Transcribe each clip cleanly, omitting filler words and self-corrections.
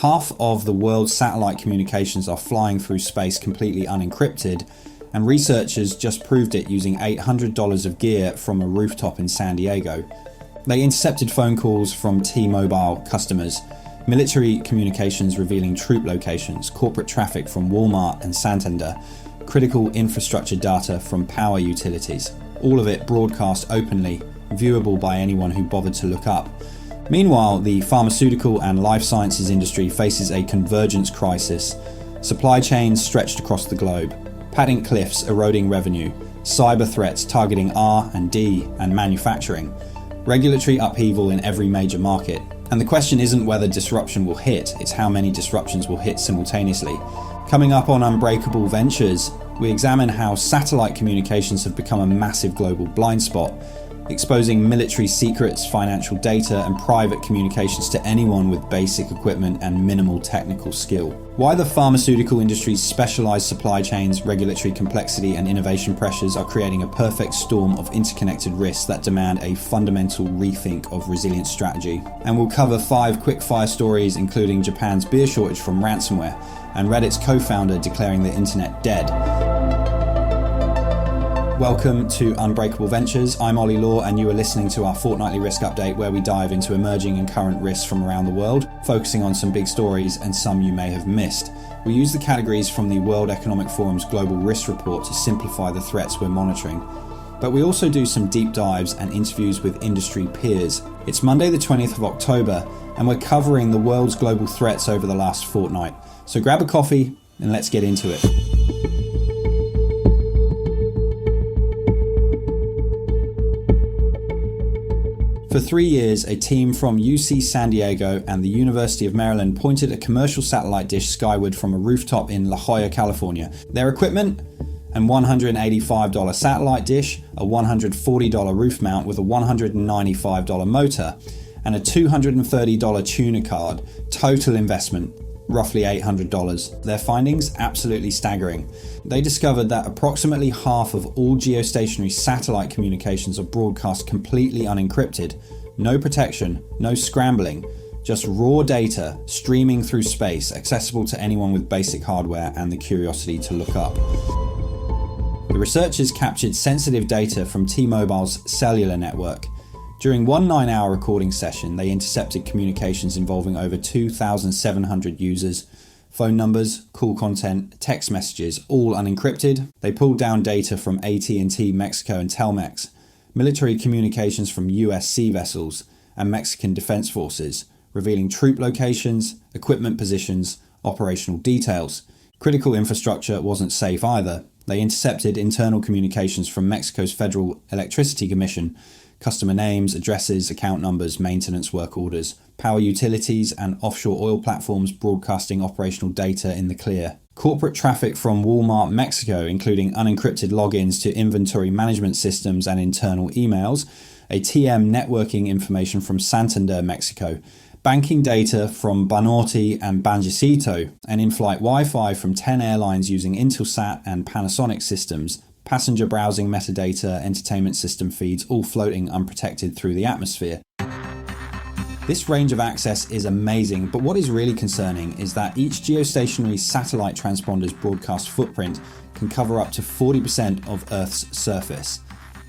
Half of the world's satellite communications are flying through space completely unencrypted, and researchers just proved it using $800 of gear from a rooftop in San Diego. They intercepted phone calls from T-Mobile customers, military communications revealing troop locations, corporate traffic from Walmart and Santander, critical infrastructure data from power utilities. All of it broadcast openly, viewable by anyone who bothered to look up. Meanwhile, the pharmaceutical and life sciences industry faces a convergence crisis. Supply chains stretched across the globe, patent cliffs eroding revenue, cyber threats targeting R&D and manufacturing, regulatory upheaval in every major market. And the question isn't whether disruption will hit, it's how many disruptions will hit simultaneously. Coming up on Unbreakable Ventures, we examine how satellite communications have become a massive global blind spot, exposing military secrets, financial data, and private communications to anyone with basic equipment and minimal technical skill. Why the pharmaceutical industry's specialized supply chains, regulatory complexity, and innovation pressures are creating a perfect storm of interconnected risks that demand a fundamental rethink of resilience strategy. And we'll cover 5 quick-fire stories, including Japan's beer shortage from ransomware, and Reddit's co-founder declaring the internet dead. Welcome to Unbreakable Ventures. I'm Ollie Law, and you are listening to our fortnightly risk update where we dive into emerging and current risks from around the world, focusing on some big stories and some you may have missed. We use the categories from the World Economic Forum's Global Risk Report to simplify the threats we're monitoring. But we also do some deep dives and interviews with industry peers. It's Monday the 20th of October, and we're covering the world's global threats over the last fortnight. So grab a coffee and let's get into it. For 3 years, a team from UC San Diego and the University of Maryland pointed a commercial satellite dish skyward from a rooftop in La Jolla, California. Their equipment? An $185 satellite dish, a $140 roof mount with a $195 motor, and a $230 tuner card. Total investment, roughly $800. Their findings? Absolutely staggering. They discovered that approximately half of all geostationary satellite communications are broadcast completely unencrypted. No protection, no scrambling, just raw data streaming through space, accessible to anyone with basic hardware and the curiosity to look up. The researchers captured sensitive data from T-Mobile's cellular network. During one 9-hour recording session, they intercepted communications involving over 2,700 users, phone numbers, call content, text messages, all unencrypted. They pulled down data from AT&T Mexico and Telmex, military communications from US sea vessels, and Mexican defense forces, revealing troop locations, equipment positions, operational details. Critical infrastructure wasn't safe either. They intercepted internal communications from Mexico's Federal Electricity Commission, customer names, addresses, account numbers, maintenance work orders, power utilities, and offshore oil platforms broadcasting operational data in the clear. Corporate traffic from Walmart, Mexico, including unencrypted logins to inventory management systems and internal emails, ATM networking information from Santander, Mexico, banking data from Banorte and Banjacito, and in-flight Wi-Fi from 10 airlines using Intelsat and Panasonic systems, passenger browsing metadata, entertainment system feeds, all floating unprotected through the atmosphere. This range of access is amazing, but what is really concerning is that each geostationary satellite transponder's broadcast footprint can cover up to 40% of Earth's surface.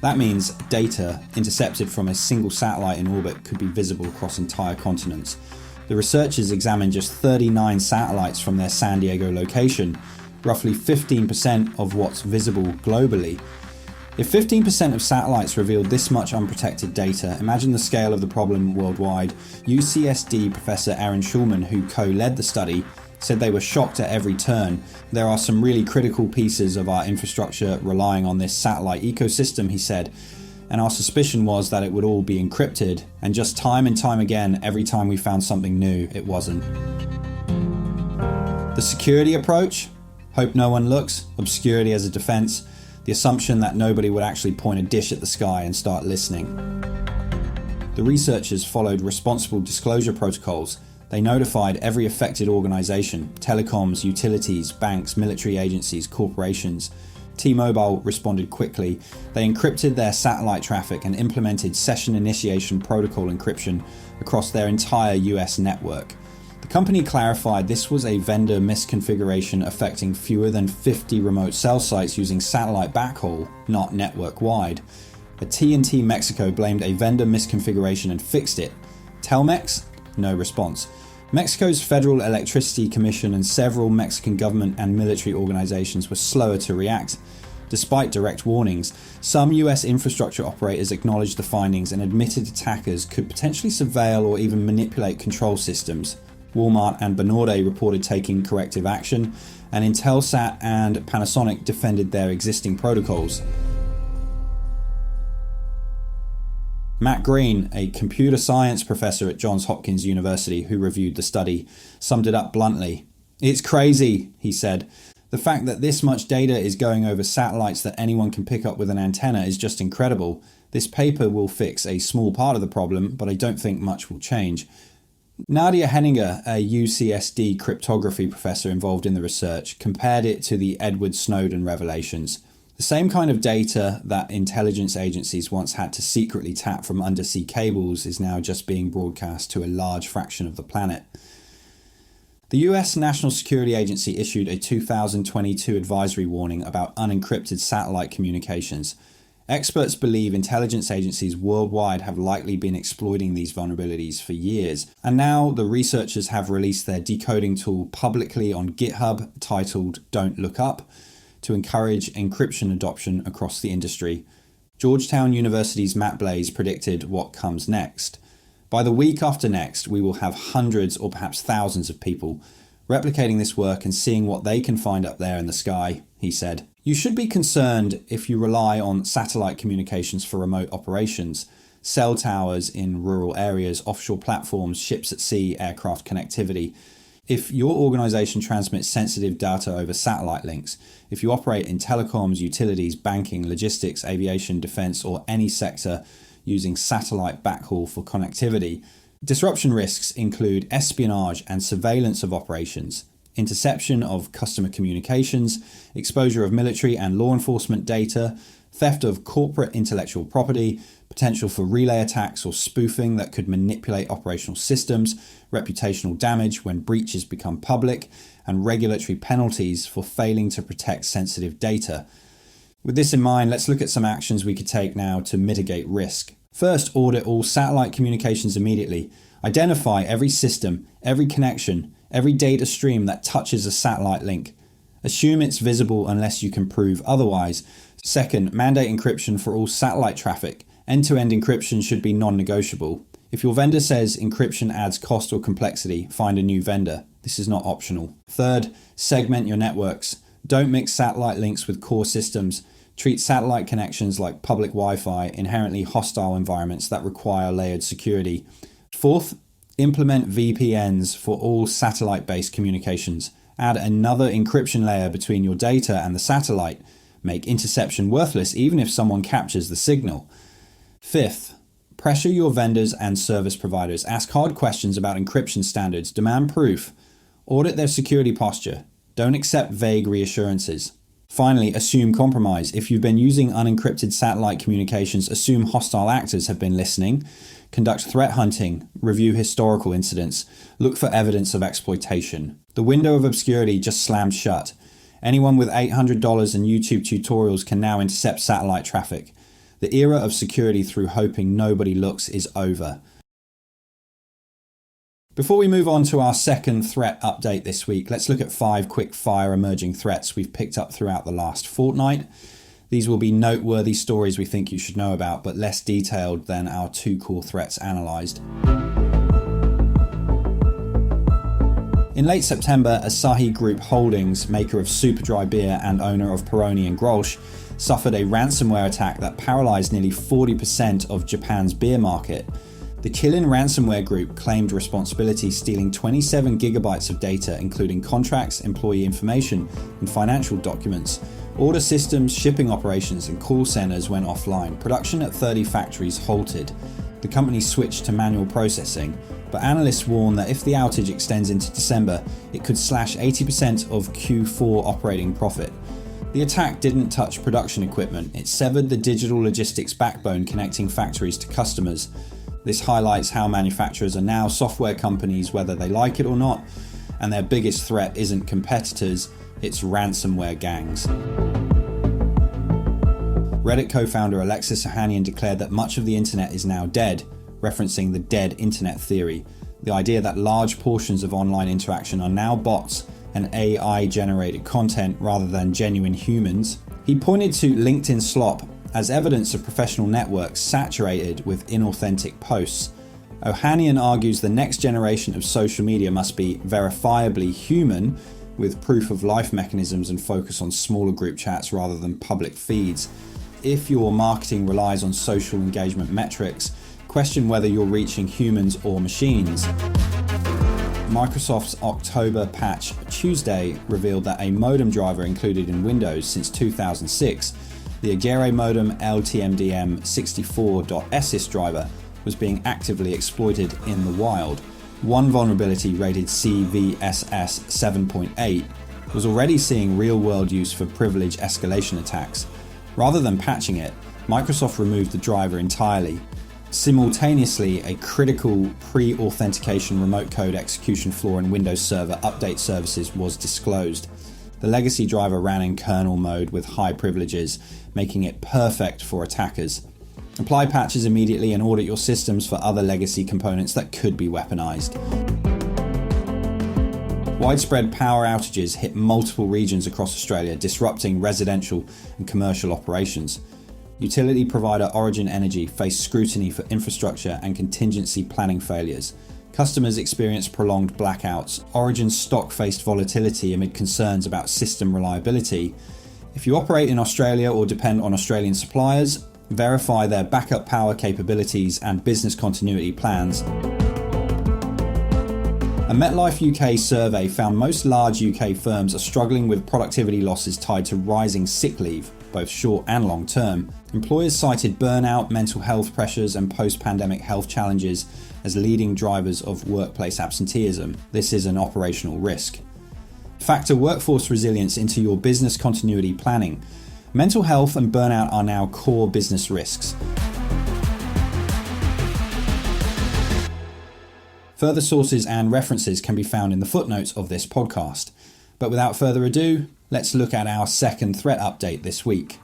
That means data intercepted from a single satellite in orbit could be visible across entire continents. The researchers examined just 39 satellites from their San Diego location, roughly 15% of what's visible globally. If 15% of satellites revealed this much unprotected data, imagine the scale of the problem worldwide. UCSD Professor Aaron Schulman, who co-led the study, said they were shocked at every turn. There are some really critical pieces of our infrastructure relying on this satellite ecosystem, he said, and our suspicion was that it would all be encrypted, and just time and time again, every time we found something new, it wasn't. The security approach? Hope no one looks, obscurity as a defense, the assumption that nobody would actually point a dish at the sky and start listening. The researchers followed responsible disclosure protocols. They notified every affected organization, telecoms, utilities, banks, military agencies, corporations. T-Mobile responded quickly. They encrypted their satellite traffic and implemented session initiation protocol encryption across their entire US network. The company clarified this was a vendor misconfiguration affecting fewer than 50 remote cell sites using satellite backhaul, not network-wide. AT&T Mexico blamed a vendor misconfiguration and fixed it. Telmex? No response. Mexico's Federal Electricity Commission and several Mexican government and military organizations were slower to react. Despite direct warnings, some US infrastructure operators acknowledged the findings and admitted attackers could potentially surveil or even manipulate control systems. Walmart and Banorte reported taking corrective action, and Intelsat and Panasonic defended their existing protocols. Matt Green, a computer science professor at Johns Hopkins University who reviewed the study, summed it up bluntly. "It's crazy," he said. "The fact that this much data is going over satellites that anyone can pick up with an antenna is just incredible. This paper will fix a small part of the problem, but I don't think much will change." Nadia Henninger, a UCSD cryptography professor involved in the research, compared it to the Edward Snowden revelations. The same kind of data that intelligence agencies once had to secretly tap from undersea cables is now just being broadcast to a large fraction of the planet. The US National Security Agency issued a 2022 advisory warning about unencrypted satellite communications. Experts believe intelligence agencies worldwide have likely been exploiting these vulnerabilities for years, and now the researchers have released their decoding tool publicly on GitHub, titled "Don't Look Up," to encourage encryption adoption across the industry. Georgetown University's Matt Blaze predicted what comes next. By the week after next, we will have hundreds or perhaps thousands of people replicating this work and seeing what they can find up there in the sky, he said. You should be concerned if you rely on satellite communications for remote operations, cell towers in rural areas, offshore platforms, ships at sea, aircraft connectivity. If your organization transmits sensitive data over satellite links, if you operate in telecoms, utilities, banking, logistics, aviation, defense, or any sector using satellite backhaul for connectivity, disruption risks include espionage and surveillance of operations, interception of customer communications, exposure of military and law enforcement data, theft of corporate intellectual property, potential for relay attacks or spoofing that could manipulate operational systems, reputational damage when breaches become public, and regulatory penalties for failing to protect sensitive data. With this in mind, let's look at some actions we could take now to mitigate risk. First, audit all satellite communications immediately. Identify every system, every connection, every data stream that touches a satellite link. Assume it's visible unless you can prove otherwise. Second, mandate encryption for all satellite traffic. End-to-end encryption should be non-negotiable. If your vendor says encryption adds cost or complexity, find a new vendor. This is not optional. Third, segment your networks. Don't mix satellite links with core systems. Treat satellite connections like public Wi-Fi, inherently hostile environments that require layered security. Fourth, implement VPNs for all satellite-based communications. Add another encryption layer between your data and the satellite. Make interception worthless even if someone captures the signal. Fifth, pressure your vendors and service providers. Ask hard questions about encryption standards. Demand proof. Audit their security posture. Don't accept vague reassurances. Finally, assume compromise. If you've been using unencrypted satellite communications, assume hostile actors have been listening. Conduct threat hunting. Review historical incidents. Look for evidence of exploitation. The window of obscurity just slammed shut. Anyone with $800 and YouTube tutorials can now intercept satellite traffic. The era of security through hoping nobody looks is over. Before we move on to our second threat update this week, let's look at 5 quick-fire emerging threats we've picked up throughout the last fortnight. These will be noteworthy stories we think you should know about, but less detailed than our 2 core threats analysed. In late September, Asahi Group Holdings, maker of super dry beer and owner of Peroni and Grolsch, suffered a ransomware attack that paralysed nearly 40% of Japan's beer market. The Qilin ransomware group claimed responsibility, stealing 27 gigabytes of data, including contracts, employee information, and financial documents. Order systems, shipping operations, and call centers went offline. Production at 30 factories halted. The company switched to manual processing, but analysts warn that if the outage extends into December, it could slash 80% of Q4 operating profit. The attack didn't touch production equipment. It severed the digital logistics backbone connecting factories to customers. This highlights how manufacturers are now software companies whether they like it or not, and their biggest threat isn't competitors, it's ransomware gangs. Reddit co-founder Alexis Ohanian declared that much of the internet is now dead, referencing the dead internet theory, the idea that large portions of online interaction are now bots and AI-generated content rather than genuine humans. He pointed to LinkedIn slop as evidence of professional networks saturated with inauthentic posts. Ohanian argues the next generation of social media must be verifiably human, with proof of life mechanisms and focus on smaller group chats rather than public feeds. If your marketing relies on social engagement metrics, question whether you're reaching humans or machines. Microsoft's October patch Tuesday revealed that a modem driver included in Windows since 2006, the Agere modem LTMDM64.sys driver, was being actively exploited in the wild. One vulnerability rated CVSS 7.8 was already seeing real-world use for privilege escalation attacks. Rather than patching it, Microsoft removed the driver entirely. Simultaneously, a critical pre-authentication remote code execution flaw in Windows Server update services was disclosed. The legacy driver ran in kernel mode with high privileges, making it perfect for attackers. Apply patches immediately and audit your systems for other legacy components that could be weaponized. Widespread power outages hit multiple regions across Australia, disrupting residential and commercial operations. Utility provider Origin Energy faced scrutiny for infrastructure and contingency planning failures. Customers experienced prolonged blackouts. Origin's stock faced volatility amid concerns about system reliability. If you operate in Australia or depend on Australian suppliers, verify their backup power capabilities and business continuity plans. A MetLife UK survey found most large UK firms are struggling with productivity losses tied to rising sick leave, both short and long term. Employers cited burnout, mental health pressures, and post-pandemic health challenges as leading drivers of workplace absenteeism. This is an operational risk. Factor workforce resilience into your business continuity planning. Mental health and burnout are now core business risks. Further sources and references can be found in the footnotes of this podcast. But without further ado, let's look at our second threat update this week.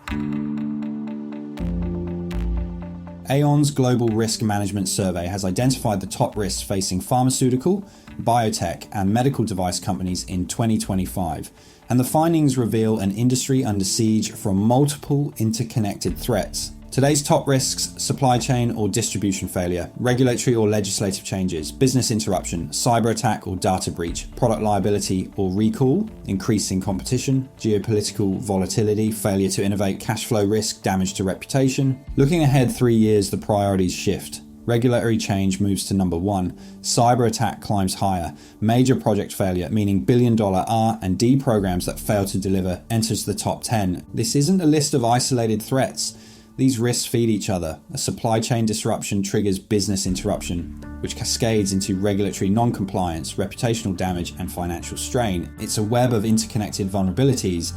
Aon's Global Risk Management Survey has identified the top risks facing pharmaceutical, biotech, and medical device companies in 2025, and the findings reveal an industry under siege from multiple interconnected threats. Today's top risks: supply chain or distribution failure, regulatory or legislative changes, business interruption, cyber attack or data breach, product liability or recall, increasing competition, geopolitical volatility, failure to innovate, cash flow risk, damage to reputation. Looking ahead 3 years, the priorities shift. Regulatory change moves to number 1. Cyber attack climbs higher. Major project failure, meaning billion-dollar R&D programs that fail to deliver, enters the top 10. This isn't a list of isolated threats. These risks feed each other. A supply chain disruption triggers business interruption, which cascades into regulatory non-compliance, reputational damage, and financial strain. It's a web of interconnected vulnerabilities.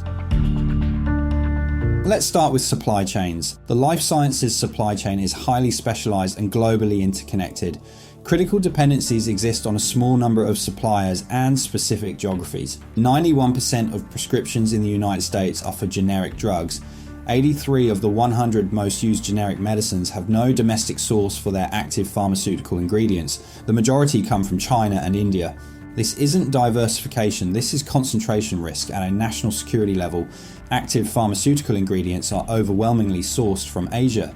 Let's start with supply chains. The life sciences supply chain is highly specialized and globally interconnected. Critical dependencies exist on a small number of suppliers and specific geographies. 91% of prescriptions in the United States are for generic drugs. 83 of the 100 most used generic medicines have no domestic source for their active pharmaceutical ingredients. The majority come from China and India. This isn't diversification, this is concentration risk. At a national security level, active pharmaceutical ingredients are overwhelmingly sourced from Asia.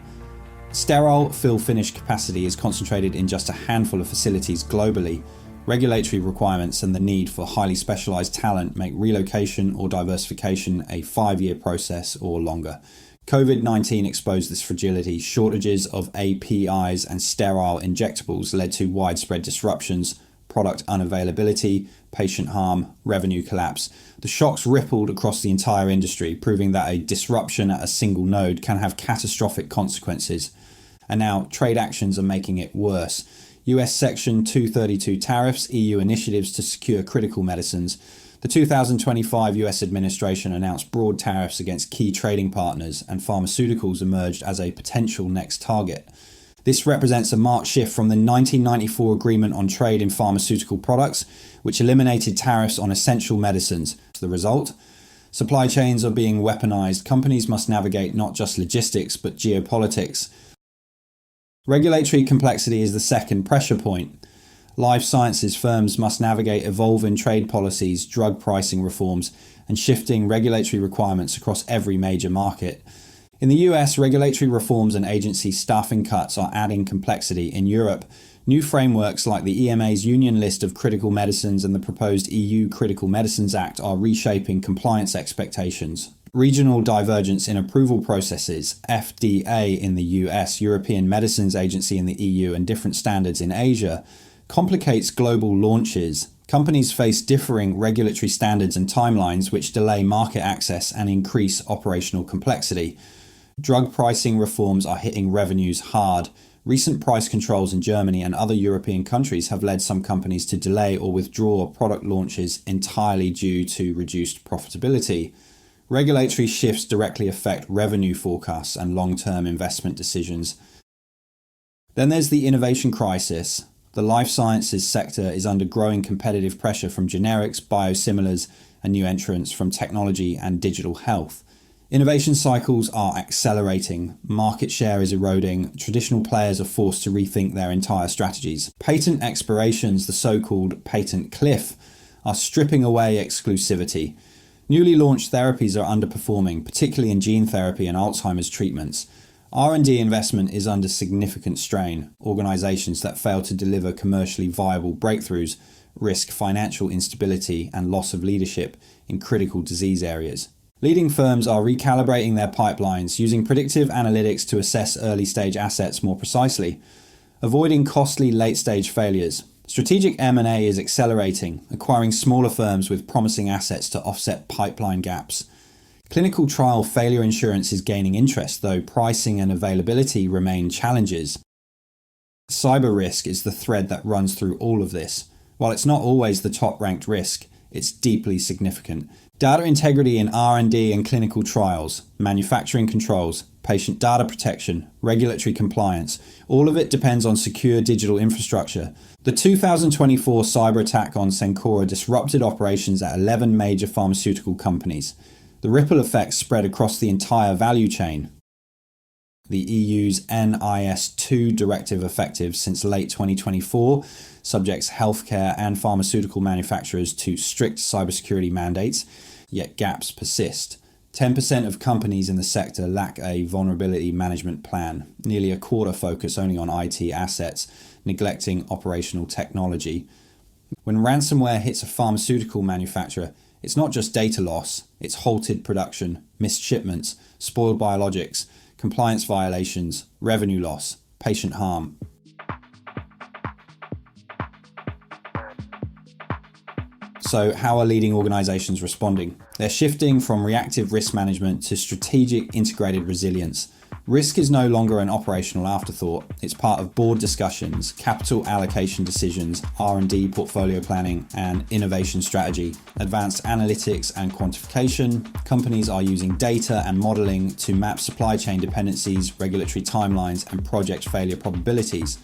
Sterile fill-finish capacity is concentrated in just a handful of facilities globally. Regulatory requirements and the need for highly specialized talent make relocation or diversification a 5-year process or longer. COVID-19 exposed this fragility. Shortages of APIs and sterile injectables led to widespread disruptions, product unavailability, patient harm, revenue collapse. The shocks rippled across the entire industry, proving that a disruption at a single node can have catastrophic consequences. And now trade actions are making it worse. US Section 232 tariffs, EU initiatives to secure critical medicines. The 2025 US administration announced broad tariffs against key trading partners, and pharmaceuticals emerged as a potential next target. This represents a marked shift from the 1994 Agreement on Trade in Pharmaceutical Products, which eliminated tariffs on essential medicines. The result? Supply chains are being weaponized. Companies must navigate not just logistics, but geopolitics. Regulatory complexity is the second pressure point. Life sciences firms must navigate evolving trade policies, drug pricing reforms, and shifting regulatory requirements across every major market. In the US, regulatory reforms and agency staffing cuts are adding complexity. In Europe, new frameworks like the EMA's Union List of Critical Medicines and the proposed EU Critical Medicines Act are reshaping compliance expectations. Regional divergence in approval processes, FDA in the US, European Medicines Agency in the EU, and different standards in Asia, complicates global launches. Companies face differing regulatory standards and timelines which delay market access and increase operational complexity. Drug pricing reforms are hitting revenues hard. Recent price controls in Germany and other European countries have led some companies to delay or withdraw product launches entirely due to reduced profitability. Regulatory shifts directly affect revenue forecasts and long-term investment decisions. Then there's the innovation crisis. The life sciences sector is under growing competitive pressure from generics, biosimilars, and new entrants from technology and digital health. Innovation cycles are accelerating, market share is eroding, traditional players are forced to rethink their entire strategies. Patent expirations, the so-called patent cliff, are stripping away exclusivity. Newly launched therapies are underperforming, particularly in gene therapy and Alzheimer's treatments. R&D investment is under significant strain. Organizations that fail to deliver commercially viable breakthroughs risk financial instability and loss of leadership in critical disease areas. Leading firms are recalibrating their pipelines, using predictive analytics to assess early-stage assets more precisely, avoiding costly late-stage failures. Strategic M&A is accelerating, acquiring smaller firms with promising assets to offset pipeline gaps. Clinical trial failure insurance is gaining interest, though pricing and availability remain challenges. Cyber risk is the thread that runs through all of this. While it's not always the top-ranked risk, it's deeply significant. Data integrity in R&D and clinical trials, manufacturing controls, patient data protection, regulatory compliance, all of it depends on secure digital infrastructure. The 2024 cyber attack on Cencora disrupted operations at 11 major pharmaceutical companies. The ripple effects spread across the entire value chain. The EU's NIS2 directive, effective since late 2024, subjects healthcare and pharmaceutical manufacturers to strict cybersecurity mandates, yet gaps persist. 10% of companies in the sector lack a vulnerability management plan. Nearly a quarter focus only on IT assets, neglecting operational technology. When ransomware hits a pharmaceutical manufacturer, it's not just data loss, it's halted production, missed shipments, spoiled biologics, compliance violations, revenue loss, patient harm. So how are leading organizations responding? They're shifting from reactive risk management to strategic integrated resilience. Risk is no longer an operational afterthought. It's part of board discussions, capital allocation decisions, R&D portfolio planning, and innovation strategy. Advanced analytics and quantification. Companies are using data and modeling to map supply chain dependencies, regulatory timelines, and project failure probabilities.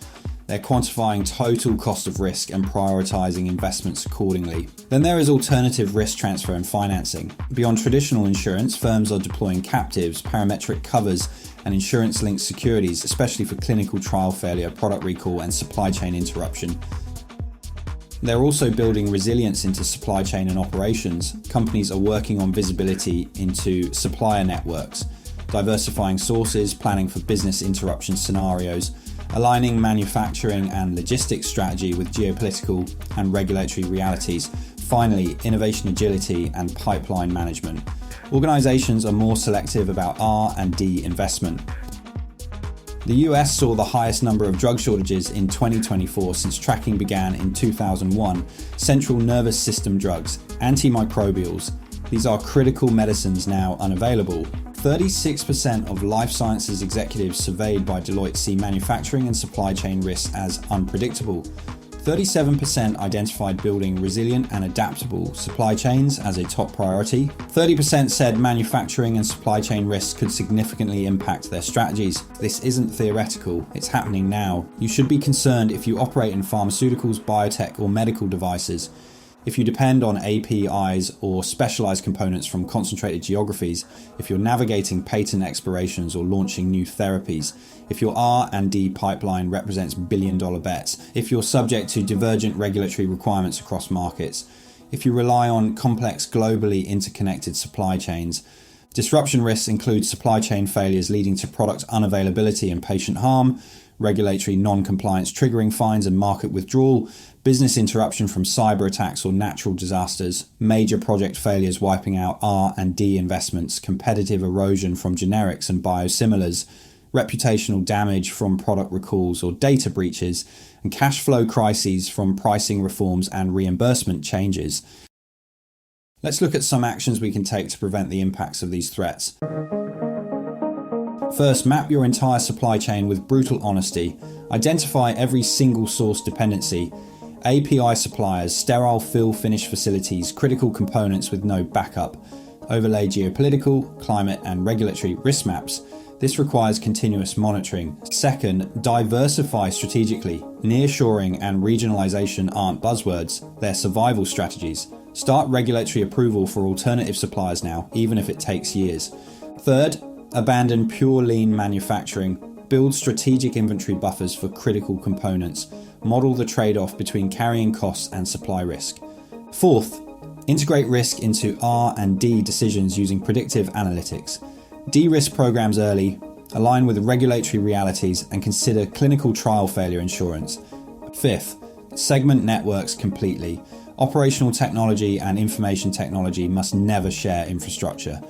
They're quantifying total cost of risk and prioritizing investments accordingly. Then there is alternative risk transfer and financing. Beyond traditional insurance, firms are deploying captives, parametric covers, and insurance-linked securities, especially for clinical trial failure, product recall, and supply chain interruption. They're also building resilience into supply chain and operations. Companies are working on visibility into supplier networks, diversifying sources, planning for business interruption scenarios, aligning manufacturing and logistics strategy with geopolitical and regulatory realities. Finally, innovation agility and pipeline management. Organizations are more selective about R&D investment. The US saw the highest number of drug shortages in 2024 since tracking began in 2001. Central nervous system drugs, antimicrobials. These are critical medicines now unavailable. 36% of life sciences executives surveyed by Deloitte see manufacturing and supply chain risks as unpredictable. 37% identified building resilient and adaptable supply chains as a top priority. 30% said manufacturing and supply chain risks could significantly impact their strategies. This isn't theoretical, it's happening now. You should be concerned if you operate in pharmaceuticals, biotech, or medical devices. If you depend on APIs or specialized components from concentrated geographies, if you're navigating patent expirations or launching new therapies, if your R&D pipeline represents billion-dollar bets, if you're subject to divergent regulatory requirements across markets, if you rely on complex, globally interconnected supply chains. Disruption risks include supply chain failures leading to product unavailability and patient harm, regulatory non-compliance triggering fines and market withdrawal, business interruption from cyber attacks or natural disasters, major project failures wiping out R&D investments, competitive erosion from generics and biosimilars, reputational damage from product recalls or data breaches, and cash flow crises from pricing reforms and reimbursement changes. Let's look at some actions we can take to prevent the impacts of these threats. First, map your entire supply chain with brutal honesty. Identify every single source dependency. API suppliers, sterile fill finish facilities, critical components with no backup. Overlay geopolitical, climate and regulatory risk maps. This requires continuous monitoring. Second, diversify strategically. Nearshoring and regionalization aren't buzzwords, they're survival strategies. Start regulatory approval for alternative suppliers now, even if it takes years. Third, abandon pure lean manufacturing. Build strategic inventory buffers for critical components. Model the trade-off between carrying costs and supply risk. Fourth, integrate risk into R&D decisions using predictive analytics. De-risk programs early, align with regulatory realities, and consider clinical trial failure insurance. Fifth, segment networks completely. Operational technology and information technology must never share infrastructure.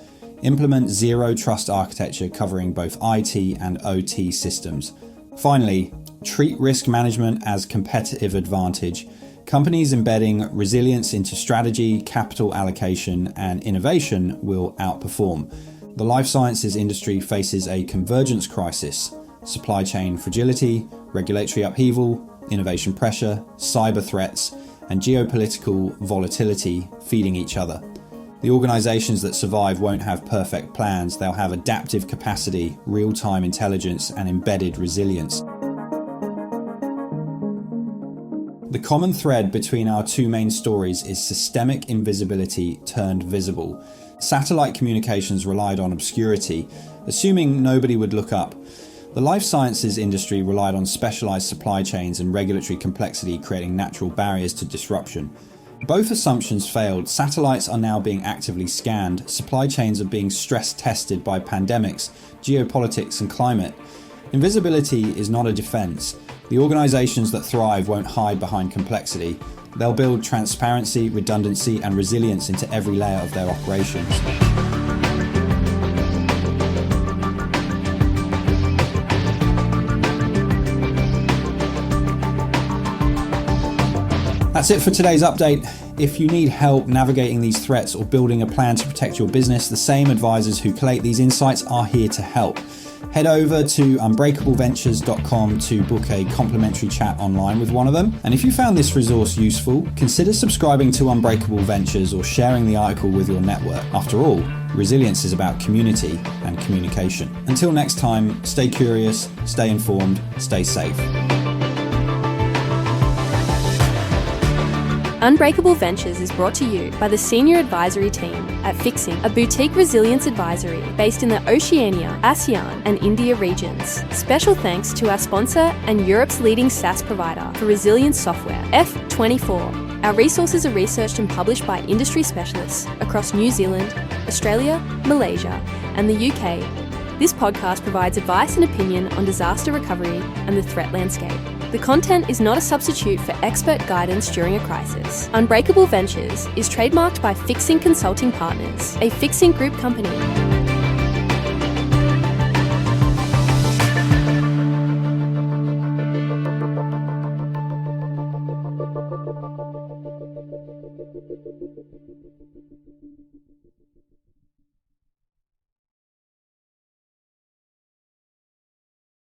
Implement zero trust architecture covering both IT and OT systems. Finally, treat risk management as competitive advantage. Companies embedding resilience into strategy, capital allocation, and innovation will outperform. The life sciences industry faces a convergence crisis: supply chain fragility, regulatory upheaval, innovation pressure, cyber threats, and geopolitical volatility feeding each other. The organizations that survive won't have perfect plans, they'll have adaptive capacity, real-time intelligence, and embedded resilience. The common thread between our two main stories is systemic invisibility turned visible. Satellite communications relied on obscurity, assuming nobody would look up. The life sciences industry relied on specialized supply chains and regulatory complexity, creating natural barriers to disruption. Both assumptions failed. Satellites are now being actively scanned. Supply chains are being stress tested by pandemics, geopolitics, and climate. Invisibility is not a defense. The organizations that thrive won't hide behind complexity. They'll build transparency, redundancy, and resilience into every layer of their operations. That's it for today's update. If you need help navigating these threats or building a plan to protect your business, the same advisors who collate these insights are here to help. Head over to unbreakableventures.com to book a complimentary chat online with one of them. And if you found this resource useful, consider subscribing to Unbreakable Ventures or sharing the article with your network. After all, resilience is about community and communication. Until next time, stay curious, stay informed, stay safe. Unbreakable Ventures is brought to you by the Senior Advisory Team at Fixing, a boutique resilience advisory based in the Oceania, ASEAN and India regions. Special thanks to our sponsor and Europe's leading SaaS provider for resilience software, F24. Our resources are researched and published by industry specialists across New Zealand, Australia, Malaysia and the UK. This podcast provides advice and opinion on disaster recovery and the threat landscape. The content is not a substitute for expert guidance during a crisis. Unbreakable Ventures is trademarked by Fixing Consulting Partners, a Fixing Group company.